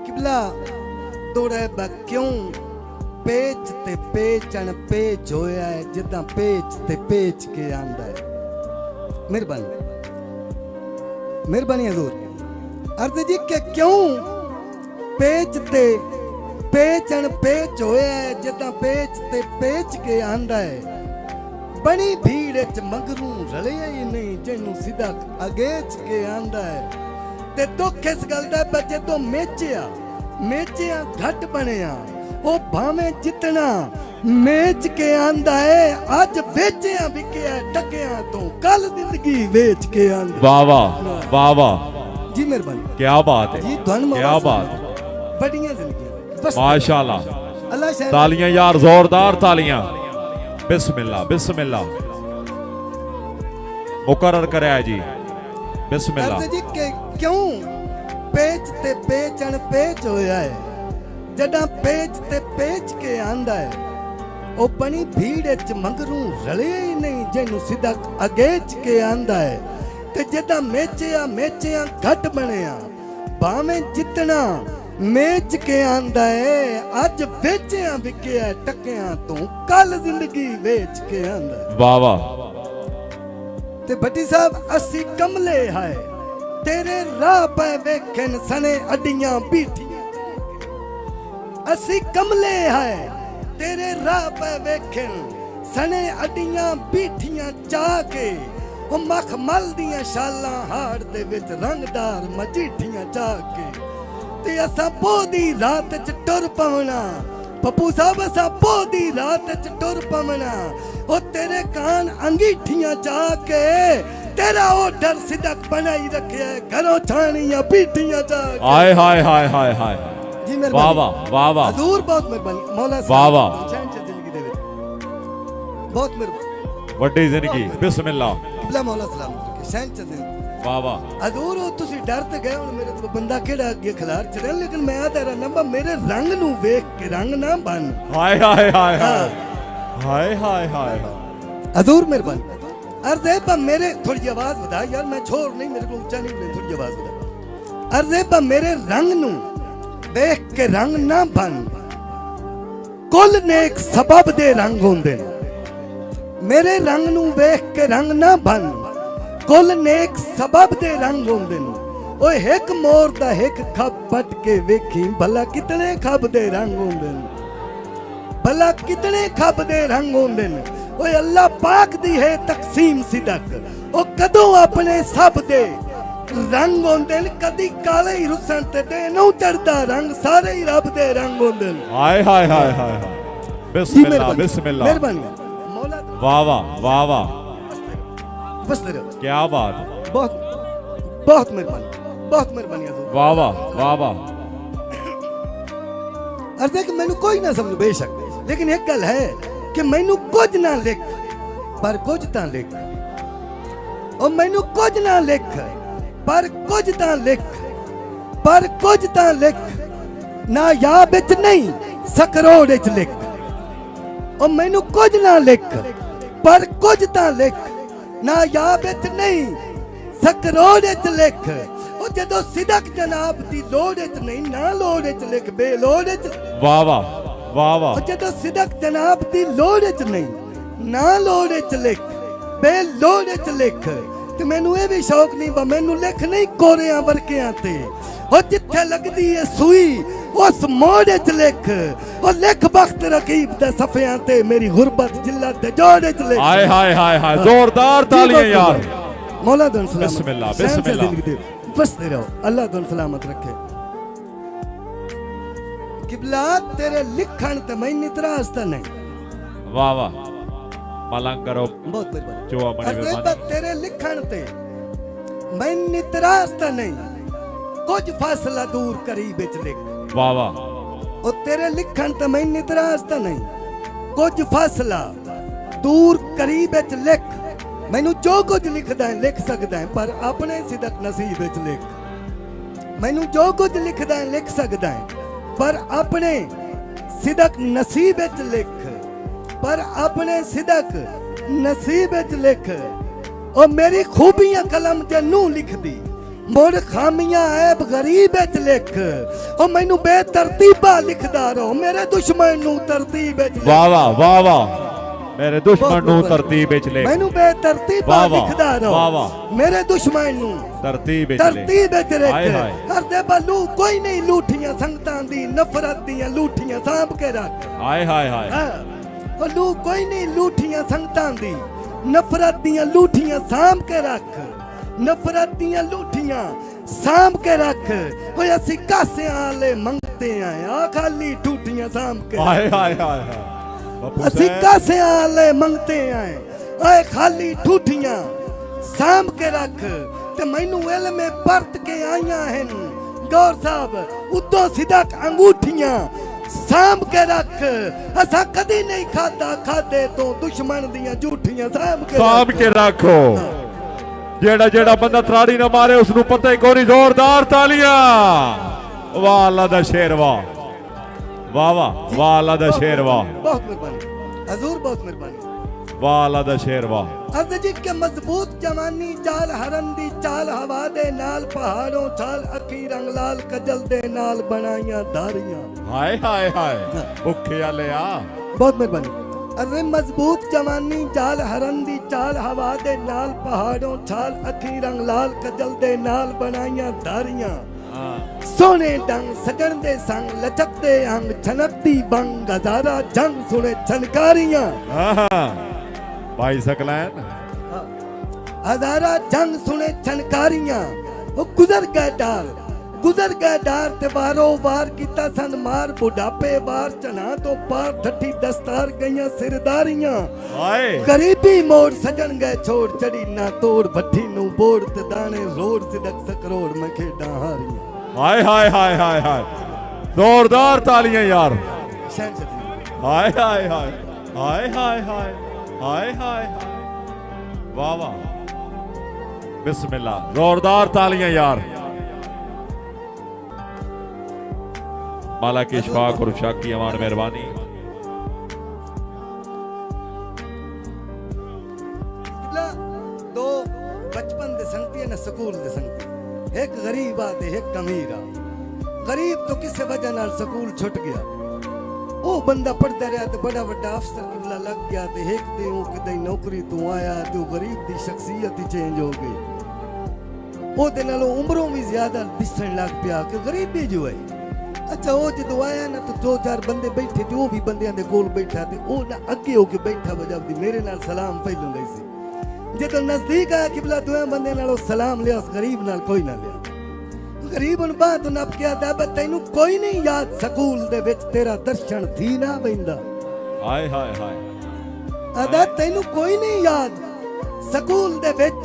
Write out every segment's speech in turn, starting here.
किबला तोड़े क्यों पेच ते पेचन पेच होया है जिदा पेच ते पेच के आंदा है। मेहरबानी मेहरबानी हजूर। अर्ज जी के क्यों पेच ते पेचन पेच होया है जिदा पेच ते पेच के आंदा है। बनी भीड़ च मगरू रलिया ही नहीं जिन्नू सीधा अगेच के आंदा है। ते दुख इस गल दा बच्चे तो मेचिया घट बनिया ओ भावें जितना मेच के आंदा है। अज वेचिया विकिया टकिया तो कल जिंदगी वेच के आंदा। वाह वाह वाह वाह जी मेहरबानी। क्या बात है जी धन क्या बात है। बड़ियां जिंदगी माशाल्लाह। अल्लाह शायद तालियां यार जोरदार तालियां। बिस्मिल्लाह बिस्मिल्लाह मुकर्रर करे जी बिस्मिल्लाह। अर्ज जी के क्यों पेच ते पेचन पेच होया है जदा पेच ते पेच के आंदा है। ओ बनी भीड़ च मगरू रले ही नहीं जिन्नू सीधा अगेच के आंदा है। ते जदा मेचिया घट बनिया भावें जितना मेच के आंदा है। अज वेचिया विकिया टकिया तो कल जिंदगी वेच के आंदा है। वाह वाह। ते भट्टी साहब असी कमले है तेरे राह पे वेखन सने अड्डियां बीठियां। असी कमले है तेरे राह पे वेखन सने अड्डियां बीठियां चाह के। ओ मखमल दियां शालां हाड़ दे विच रंगदार मजीठियां चाह के। ते असां पोदी रात च टुर पवना पप्पू साहब असां पोदी रात च टुर पवना। ओ तेरे कान अंगीठियां चाह के तेरा ओ डर सिदक बनाई रखे घरों छानियां पीठियां चाह के। हाय हाय हाय हाय हाय। जी वाह मेहरबानी वाह वाह वाह हजूर बहुत मेहरबानी मौला वाह वाह। जिंदगी दे विच बहुत मेहरबानी वड्डी जिंदगी बिस्मिल्लाह। किबला मौला सलामत रखे शहन च जिंदगी वाह वाह। हजूर ओ तुसी डर ते गए हुण मेरे तो बंदा केड़ा अगे खिलार चढ़े लेकिन मैं आ तेरा नंबर मेरे रंग नू वेख के रंग ना बन। हाय हाय हाय हाय हाय हाय हाय। हजूर मेहरबानी। अर्ज है बा मेरे थोड़ी आवाज बता यार मैं छोड़ नहीं मेरे को ऊंचा नहीं बोले थोड़ी आवाज बता। अर्ज है बा मेरे रंग नू देख के रंग ना बन कुल नेक सबब दे रंग होंदे ने। मेरे रंग नू देख के रंग ना बन कुल नेक सबब दे रंग होंदे ने। ओए एक मोर दा एक खब पट के वेखी भला कितने खब दे रंग होंदे ने। भला कितने खब दे रंग होंदे ने। ओए अल्लाह पाक दी है तकसीम सिदक ओ कदों अपने सब दे रंग होंदे ने। कदी काले ही रुसन ते दे नौ चढ़दा रंग सारे ही रब दे रंग होंदे ने। हाय हाय हाय हाय हाय। बिस्मिल्लाह बिस्मिल्लाह। मेहरबानी मौला वाह वाह वाह वाह। बस तेरे क्या बात। बहुत बहुत मेहरबानी हजूर। वाह वाह वाह वाह। अर्ज है कि मैनू कोई ना समझ बेशक लेकिन एक गल है कि मैनू कुछ ना लिख पर कुछ तां लिख। और मैनू कुछ ना लिख पर कुछ तां लिख पर कुछ तां लिख ना या बिच नहीं सकरोड़ विच लिख। और मैनू कुछ ना लिख पर कुछ तां लिख ना या बिच नहीं सकरोड़ विच लिख। और जदों सिदक जनाब दी लोड़ विच नहीं ना लोड़ विच लिख बेलोड़ विच। वाह वाह वाह वाह। और जदों सिदक जनाब दी लोड़ विच नहीं ना लोड़ विच लिख बेलोड़ विच लिख। ते मैनू ये भी शौक नहीं बा मैनू लिख नहीं कोरियां वर्कियां ते। और जिथे लगदी है सुई उस मोड़ विच लिख। और लिख बख्त रकीब दे सफियां ते मेरी गुरबत जिल्लत दे जोड़ विच लिख। हाय हाय हाय हाय। जोरदार तालियां यार। मौला दुन सलामत बिस्मिल्लाह बिस्मिल्लाह। बसते रहो अल्लाह दुन सलामत रखे। किबला तेरे लिखण ते मैं नितराज ता नहीं। वाह वाह मलंग करो बहुत मेहरबानी। जो बड़ी अरे मेहरबानी। तेरे लिखण ते मैं नितराज ता नहीं कुछ फासला दूर करीब विच लिख। वाह वाह। और तेरे लिखण ते मैं नितराज ता नहीं कुछ फासला दूर करीब विच लिख। मैनू जो कुछ लिखदा है लिख सकदा है पर अपने सिदक नसीब विच लिख। मैनू जो कुछ लिखदा है लिख सकदा है पर अपने सिदक नसीब विच लिख। पर अपने सिदक नसीब विच लिख। ओ मेरी खूबियां कलम च नू लिख दी मोड़ खामियां ऐब गरीब च लिख ओ मैनू बेतरतीबा लिखदा रहो मेरे दुश्मन नू तरतीब च लिख। वाह वाह वाह वाह मेरे दुश्मन नू तरतीब विच ले मैनू बेतरतीबा वाह वाह, लिखदा वाह रहो वाह। मेरे दुश्मन नू तरतीब विच ले तरतीब च हाय लिख। हाय हरदे बलू कोई नहीं लूठियां संगतां दी नफरत दियां लूठियां सांभ के रख। हाय हाय हाय ओ लू कोई नहीं लूठियां संगतां दी नफरत दियां लूठियां सांभ के रख नफरत दियां लूठियां सांभ के रख। ओए असी कासे आले मंगते आए आ खाली टूटियां सांभ के रख। हाय हाय हाय हाय बापू असी साहब कासे आले मंगते आए ओए खाली ठूठियां सांभ के रख ते मैनू इल्मे परत के आईयां हन गौर साहब उतो सिदक अंगूठियां सांभ के रख। असा कदी नहीं खादा खादे तो दुश्मन दियां झूठियां सांभ के रखो जेड़ा जेड़ा बंदा त्राड़ी ना मारे उसनु पता ही कोनी जोरदार तालियां वाह अल्लाह दा शेर वाह वाह वाह वाह अल्लाह दा शेर वाह बहुत मेहरबानी हजूर बहुत मेहरबानी वाह अल्लाह दा शेर वाह। अर्ज जी के मजबूत जवानी चाल हरन दी चाल हवा दे नाल पहाड़ों चाल अखी रंग लाल कजल दे नाल बनाइयां धारियां। हाय हाय हाय भुखे आले आ बहुत मेहरबानी। अरे मजबूत जवानी चाल हरन दी चाल हवा दे नाल पहाड़ों चाल अखी रंग लाल कजल दे नाल बनाइयां धारियां। सोने डंग सजन दे संग लचकदे अंग छनकदी बंग हजारा जंग सुने छनकारियां। भाई सकलैन हजारा जंग सुने छनकारियां वो गुजर गए डार ते बारो बार किता सन मार बुढ़ापे बार चना तो पार ठठी दस्तार गईयां सिरदारियां। हाय गरीबी मोड़ सजन गए छोड़ चढ़ी ना तोड़ भट्ठी नु बोड़ ते दाने रोड़ सिदक सकरोड़ में खेडा हारियां। हाय हाय हाय हाय हाय जोरदार तालियां यार हाय हाय हाय हाय हाय हाय हाय हाय वाह वाह बिस्मिल्लाह जोरदार तालियां यार। माला की इशफाक और शाक की अमान मेहरबानी। दो बचपन दे संगती है ना स्कूल दे संगती एक गरीब आ ते एक अमीर आ। गरीब तो किसी वजह नाल स्कूल छुट गया ओ बंदा पढ़ता रहा तो बड़ा बड़ा अफसर किबला लग गया ते एक दिन किते नौकरी तो आया तो गरीब दी शख्सियत ही चेंज हो गई ओ दे नालों उम्रों भी ज्यादा दिसण लग पिया कि गरीबी जो है। अच्छा वो जो आया ना तो दो चार बंदे बैठे थे वो भी बंदियां दे कोल बैठा ते ओ ना अगे होके बैठा वजब दी मेरे नाल सलाम फैलूं गई सी जे तो नजदीक आया किबला दुआ बंदे नाल सलाम लिया उस गरीब नाल कोई ना लिया। गरीब उन बात नप के आता है तैनू कोई नहीं याद स्कूल दे विच तेरा दर्शन थी ना वेंदा। हाय हाय हाय आदा तैनू कोई नहीं याद स्कूल दे विच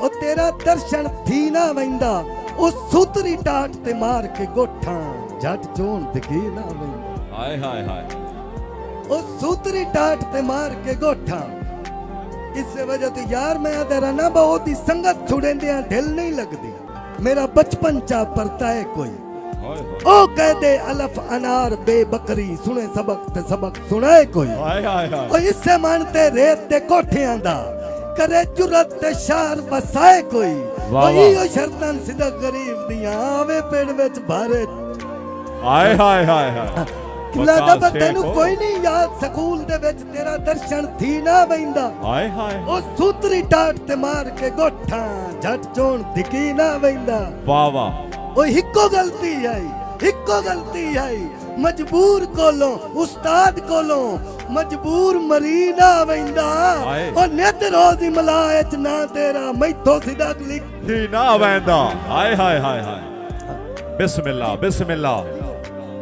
ओ तेरा दर्शन थी ना वेंदा। ओ सूतरी टाट ते मार के गोठा झट चोन दिखी ना वेंदा। हाय हाय हाय ओ सूतरी टाट ते मार के गोठा इस वजह तो यार मैं तेरा ना बहुत ही संगत छुड़ेंदियां ढिल नहीं लगदी मेरा बचपन चा परता है कोई ओ कह दे अलफ अनार बेबकरी सुने सबक ते सबक सुनाए कोई। हाय हाय हाय ओ इससे मानते रेत दे कोठियां दा करे जुरत ते शार बसाए कोई। ओ यो शर्तन सिदा गरीब दियां आवे पेड़ विच भारे। हाय हाय हाय हाय किला दा तैनू कोई नहीं याद स्कूल दे विच तेरा दर्शन थी ना वेंदा। हाय हाय ओ सूतरी टाट ते मार के गोठा झट चोन दिखी ना वेंदा। वाह वाह ओ हिक्को गलती आई मजबूर कोलों उस्ताद कोलों मजबूर मरी ना वेंदा। ओ नित रोज ही मलायच ना तेरा मैथों सिदा लिख ना वेंदा। हाय हाय हाय हाय बिस्मिल्लाह बिस्मिल्लाह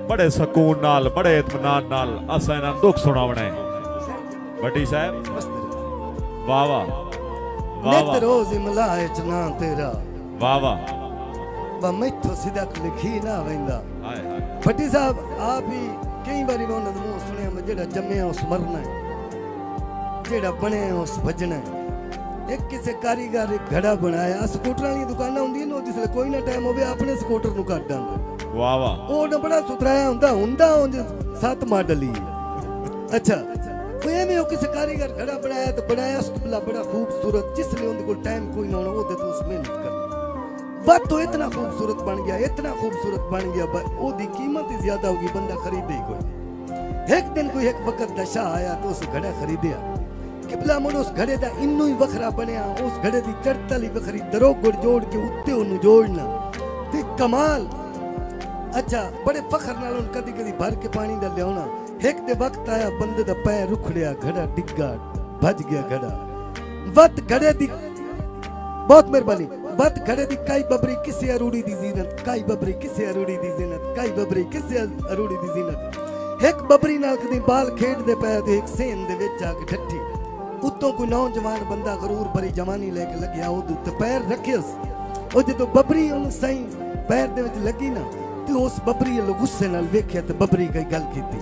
बड़े सकून नाल बड़े इत्मीनान नाल असां इन्हां नूं दुख सुणावणे बड़ी साहब वाह वाह वाह नित रोज ही मलायच ना तेरा वाह वाह वा मैथों सिदा लिखी ना वेंदा। हाय हाय भट्टी साहब आप ही कई बारी मैं उन्हां दे मूंह सुनिया मैं जेड़ा जम्मिया उस मरना है जेड़ा बने उस भजना है। एक किसी कारीगर एक घड़ा बनाया स्कूटर वाली दुकाना होंदी है जिसले कोई ना टाइम होवे अपने स्कूटर नु काट दांदा। वाह वाह ओ ना बड़ा सुथराया हुंदा उंज 7 मॉडल ही। अच्छा कोई एवें किसी कारीगर घड़ा बनाया तो बनाया उसको बड़ा खूबसूरत, जिसलिए उनके कोल टाइम कोई ना होना वो तो उस मेहनत कर बात तो इतना खूबसूरत बन गया, इतना खूबसूरत बन गया, ओदी कीमत ही ज्यादा होगी, बंदा खरीदे ही कोई। एक दिन कोई एक वक्त दशा आया तो उस घड़ा खरीदिया, किबला मुड़ उस घड़े दा इन्नू ही वखरा बनया, उस घड़े दी चढ़तल ही वखरी, दरोगड़ जोड़ के उत्ते उन्नू जोड़ना ते कमाल। अच्छा बड़े फखर नाल उन कदी कदी भर के पानी दा लियाना। एक दे वक्त आया बंदे दा पैर रुखड़िया, घड़ा डिग्गा, भज गया घड़ा। वत घड़े दी बहुत मेहरबानी, वत घड़े दी काई बबरी किसे अरूड़ी दी जीनत, काई बबरी किसे अरूड़ी दी जीनत, काई बबरी किसे अरूड़ी दी जीनत। एक बबरी नाल कदी बाल खेडदे पए ते एक सेन दे विच आके ठट्ठी, उत्तों कोई नौजवान बंदा गरूर भरी जवानी लेके लग्या, ओदे उत्ते पैर रखियस। ओ जदों बबरी उन सही पैर दे विच लगी ना ते उस बबरी लो गुस्से नाल वेख्या ते बबरी कई गल कीती।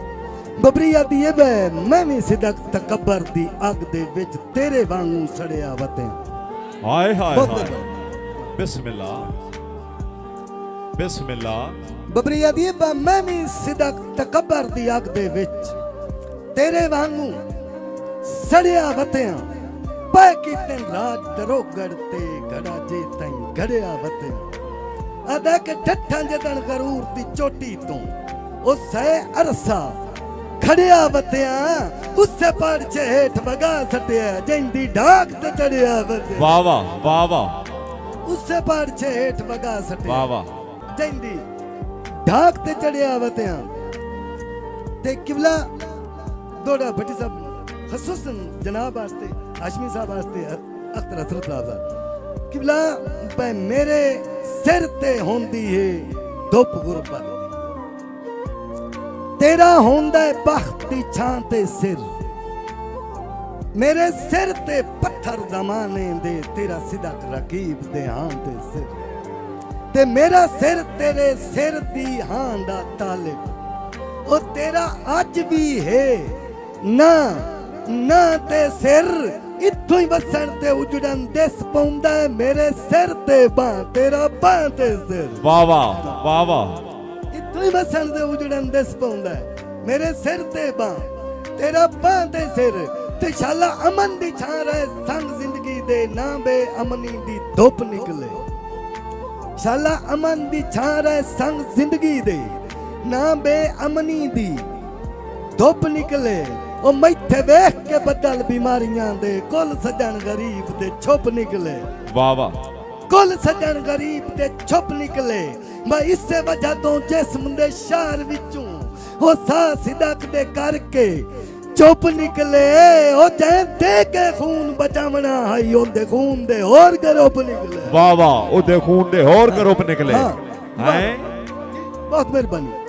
बबरी आदी ए बे मैं भी सिदक तकबर दी अग दे विच तेरे वांगू सड़िया वते। हाय हाय हाय, बिस्मिल्लाह बिस्मिल्लाह। बबरी आदी ए बे मैं भी सिदक तकबर दी अग दे विच तेरे वांगू सड़िया वते। पै कीते राज दरोगड़ ते घड़ा जे ताईं घड़िया वते। अदा के ठट्ठां जदन गरूर दी चोटी तो ओ सै अरसा खड़िया वतिया, उससे पड़ छे हेठ बगा सटिया, जिंदी ढाक ते चढ़िया वतिया। वाह वाह वाह वाह, उससे पड़ छे हेठ बगा सटिया, वाह वाह, जिंदी ढाक ते चढ़िया वतिया। ते किबला दोड़ा भट्टी साहब खसूसन जनाब वास्ते, हाशमी साहब वास्ते, अख्तर हसरत साहब किबला पे मेरे सिर ते होंदी है धुप गुरबत, तेरा होंदा है बख्त दी छां ते सिर, मेरे सिर ते पत्थर जमाने दे, तेरा सिदक रकीब दे हां ते सिर, ते मेरा सिर तेरे सिर दी हां दा तालिब, ओ तेरा अज भी है ना ना ते सिर, इत्थों ही वसन ते उजड़न दिस पौंदा है, मेरे सिर ते बां तेरा बां ते सिर। वाह वाह वाह वाह, इत्थों ही वसन ते उजड़न दिस पौंदा है, मेरे सिर ते बां तेरा बां ते सिर, ते शाला अमन दी छां रहे संग जिंदगी दे, ना बे अमनी दी धुप निकले। शाला अमन दी छां रहे संग जिंदगी दे, ना बे अमनी दी धुप निकले। ओ मैथे वेख के बदल बीमारियां दे, कुल सजन गरीब दे छुप निकले। वाह वाह, कुल सजन गरीब दे छुप निकले। मैं इससे वजह तो जिस्म दे शहर विचों ओ सा सिदक दे करके चुप निकले। ओ जै दे के खून बचावना है, ओंदे खून दे और गरोप निकले। वाह वाह, ओदे खून दे और गरोप निकले। हाँ, हैं, बहुत मेहरबानी।